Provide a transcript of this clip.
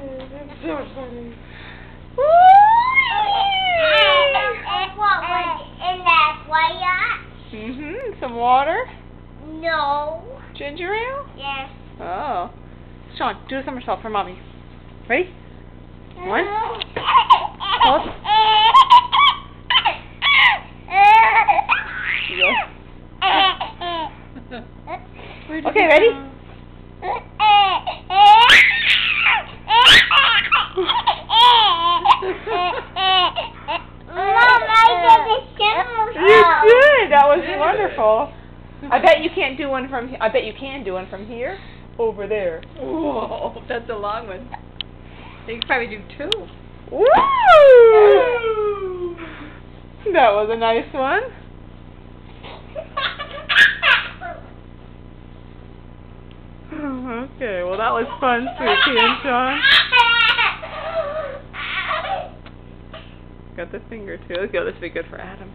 That's so funny. What was in that fire? Some water? No. Ginger ale? Yes. Oh. Sean, do a somersault for mommy. Ready? One. Hold. Okay, ready? You did. That was wonderful. I bet you can't do one from here. I bet you can do one from here. Over there. Whoa, that's a long one. You can probably do two. Woo! That was a nice one. Okay, well that was fun, Sweetie and Sean. Got the finger too. Let's go. This will be good for Adam.